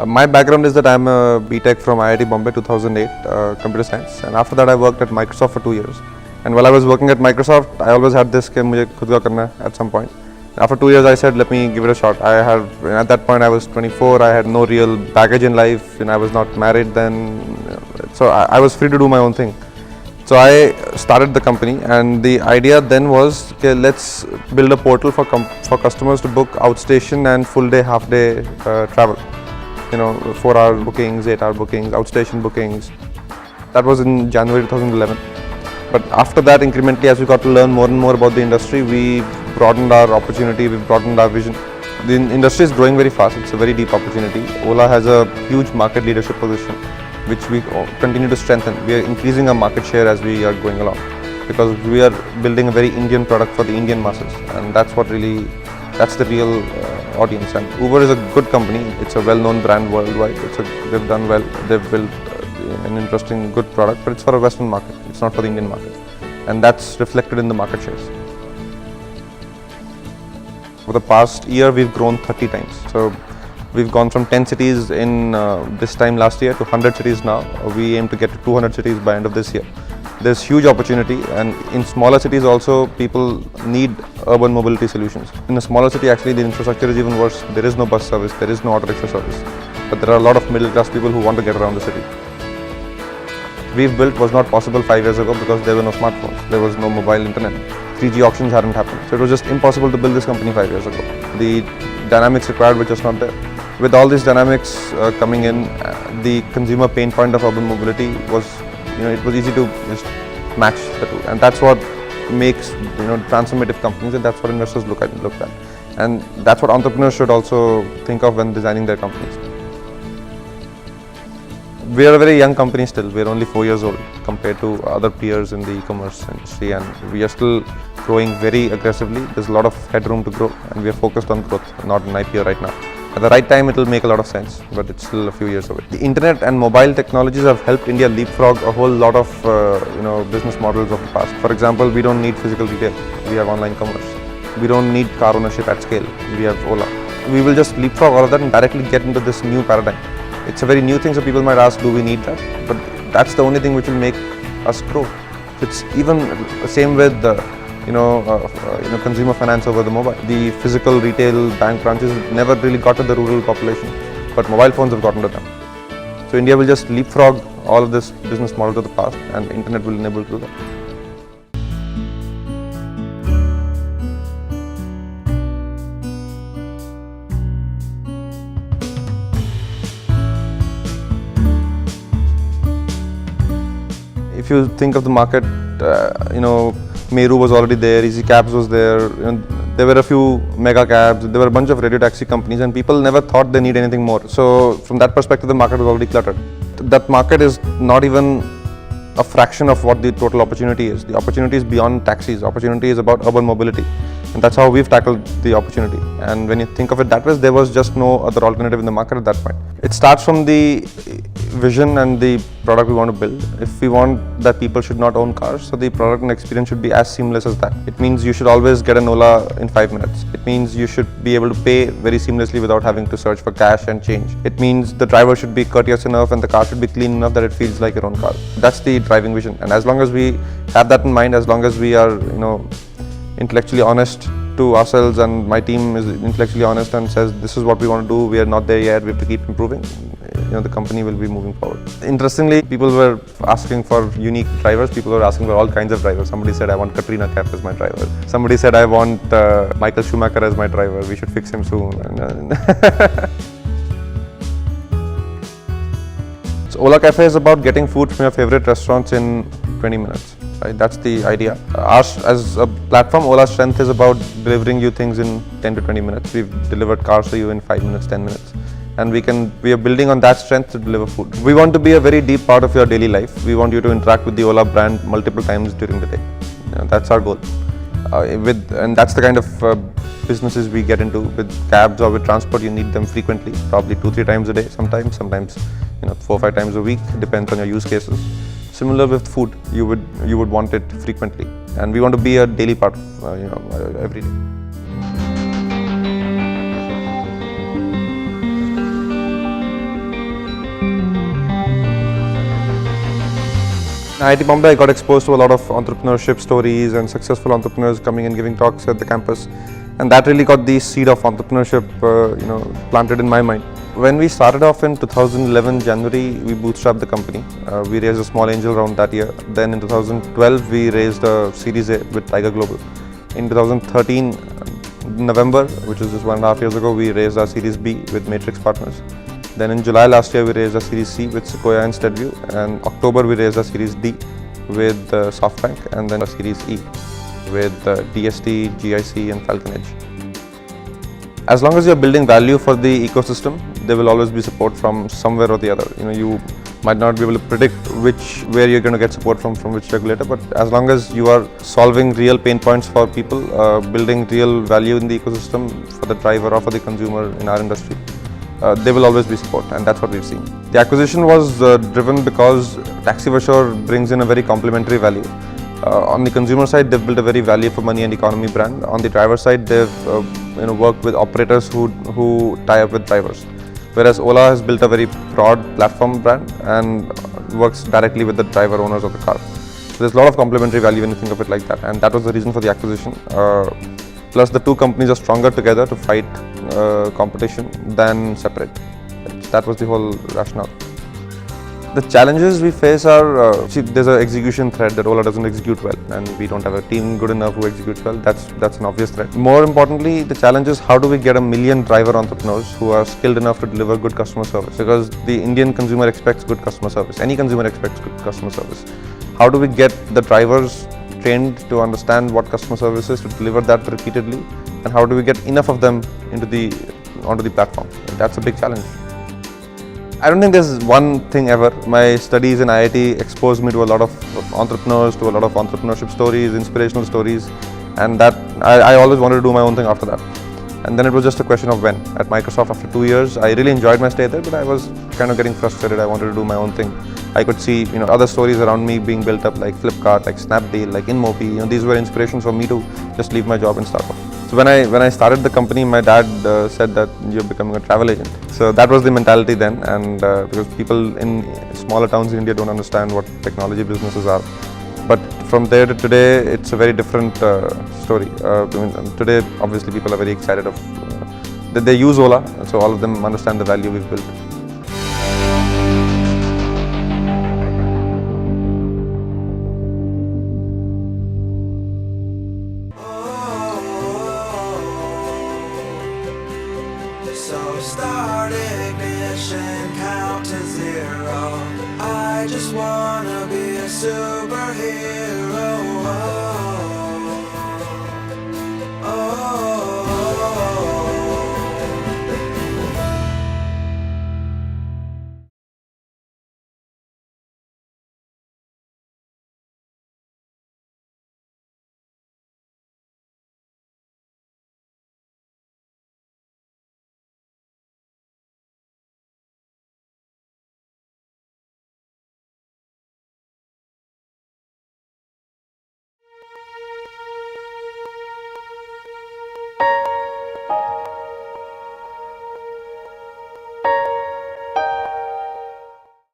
My background is that I'm a BTech from IIT Bombay 2008, computer science, and after that I worked at Microsoft for 2 years. And while I was working at Microsoft, I always had this कि मुझे खुद का करना है at some point. After 2 years, I said, let me give it a shot. At that point, I was 24. I had no real baggage in life, and I was not married then. So I was free to do my own thing. So I started the company, and the idea then was, okay, let's build a portal for customers to book outstation and full day, half day travel. 4-hour bookings, 8-hour bookings, outstation bookings. That was in January 2011. But after that, incrementally, as we got to learn more and more about the industry, we broadened our opportunity, we broadened our vision. The industry is growing very fast. It's a very deep opportunity. Ola has a huge market leadership position, which we continue to strengthen. We are increasing our market share as we are going along, because we are building a very Indian product for the Indian masses, and that's the real audience. And Uber is a good company. It's a well-known brand worldwide. They've done well. They've built an interesting, good product, but it's for a Western market. It's not for the Indian market, and that's reflected in the market shares. For the past year, we've grown 30 times. So we've gone from 10 cities in this time last year to 100 cities now. We aim to get to 200 cities by end of this year. There's huge opportunity, and in smaller cities also, people need urban mobility solutions. In a smaller city, actually, the infrastructure is even worse. There is no bus service, there is no auto rickshaw service, but there are a lot of middle class people who want to get around the city. We've built was not possible 5 years ago because there were no smartphones, there was no mobile internet. 3G auctions hadn't happened, so it was just impossible to build this company 5 years ago. The dynamics required were just not there. With all these dynamics coming in, the consumer pain point of urban mobility was, it was easy to just match the two, and that's what makes transformative companies, and that's what investors look at, and that's what entrepreneurs should also think of when designing their companies. We are a very young company still. We are only 4 years old compared to other peers in the e-commerce industry, and we are still growing very aggressively. There's a lot of headroom to grow, and we are focused on growth, not an IPO right now. At the right time, it will make a lot of sense, but it's still a few years away. The internet and mobile technologies have helped India leapfrog a whole lot of business models of the past. For example, we don't need physical retail. We have online commerce. We don't need car ownership at scale. We have Ola. We will just leapfrog all of that and directly get into this new paradigm. It's a very new thing, so people might ask, do we need that? But that's the only thing which will make us grow. It's even the same with consumer finance over the mobile. The physical retail bank branches never really got to the rural population, but mobile phones have gotten to them. So India will just leapfrog all of this business model to the past, and internet will enable to do that. If you think of the market, Meru was already there, Easy Cabs was there, there were a few mega cabs, there were a bunch of radio taxi companies, and people never thought they need anything more. So from that perspective, the market was already cluttered. That market is not even a fraction of what the total opportunity is. The opportunity is beyond taxis. Opportunity is about urban mobility, and that's how we've tackled the opportunity. And when you think of it that way, there was just no other alternative in the market at that point. It starts from the vision and the product we want to build. If we want that people should not own cars, so the product and experience should be as seamless as that. It means you should always get an Ola in 5 minutes. It means you should be able to pay very seamlessly without having to search for cash and change. It means the driver should be courteous enough and the car should be clean enough that it feels like your own car. That's the driving vision. And as long as we have that in mind, as long as we are, intellectually honest to ourselves, and my team is intellectually honest and says this is what we want to do, we are not there yet, we have to keep improving, the company will be moving forward. Interestingly, people were asking for unique drivers. People were asking for all kinds of drivers. Somebody said, I want Katrina Kaif as my driver. Somebody said, I want Michael Schumacher as my driver. We should fix him soon. So Ola Cafe is about getting food from your favorite restaurants in 20 minutes. Right? That's the idea. As a platform, Ola's strength is about delivering you things in 10 to 20 minutes. We've delivered cars to you in 5 minutes, 10 minutes. And we are building on that strength to deliver food. We want to be a very deep part of your daily life. We want you to interact with the Ola brand multiple times during the day. That's our goal. And that's the kind of businesses we get into. With cabs or with transport, you need them frequently, probably 2-3 times a day sometimes 4-5 times a week, depends on your use cases. Similar with food, you would want it frequently, and we want to be a daily part of every day. In IIT Bombay, I got exposed to a lot of entrepreneurship stories and successful entrepreneurs coming and giving talks at the campus, and that really got the seed of entrepreneurship, planted in my mind. When we started off in 2011 January, we bootstrapped the company. We raised a small angel round that year. Then in 2012, we raised a Series A with Tiger Global. In 2013 November, which was just 1.5 years ago, we raised our Series B with Matrix Partners. Then in July last year, we raised a Series C with Sequoia and Steadview. And October, we raised a Series D with SoftBank, and then a Series E with DST, GIC, and Falcon Edge. As long as you're building value for the ecosystem, there will always be support from somewhere or the other. You might not be able to predict where you're going to get support from which regulator, but as long as you are solving real pain points for people, building real value in the ecosystem for the driver or for the consumer in our industry, there will always be support, and that's what we've seen. The acquisition was driven because TaxiVashore brings in a very complementary value. On the consumer side, they've built a very value for money and economy brand. On the driver side, they've worked with operators who tie up with drivers. Whereas Ola has built a very broad platform brand and works directly with the driver owners of the car. So there's a lot of complementary value when you think of it like that, and that was the reason for the acquisition. Plus, the two companies are stronger together to fight competition than separate. That was the whole rationale. The challenges we face are, there's an execution threat that Ola doesn't execute well, and we don't have a team good enough who executes well. That's an obvious threat. More importantly, the challenge is how do we get 1 million driver entrepreneurs who are skilled enough to deliver good customer service? Because the Indian consumer expects good customer service. Any consumer expects good customer service. How do we get the drivers trained to understand what customer service is, to deliver that repeatedly, and how do we get enough of them onto the platform? That's a big challenge. I don't think there's one thing ever. My studies in IIT exposed me to a lot of entrepreneurs, to a lot of entrepreneurship stories, inspirational stories, and that I always wanted to do my own thing after that. And then it was just a question of when. At Microsoft, after 2 years, I really enjoyed my stay there, but I was kind of getting frustrated. I wanted to do my own thing. I could see other stories around me being built up, like Flipkart, like Snapdeal, like InMobi. These were inspirations for me to just leave my job and start off. So when I started the company, my dad said that you're becoming a travel agent. So that was the mentality then, and because people in smaller towns in India don't understand what technology businesses are. But from there to today, it's a very different story. Today, obviously, people are very excited that they use Ola, so all of them understand the value we've built. So start ignition, count to 0. I just wanna be a superhero.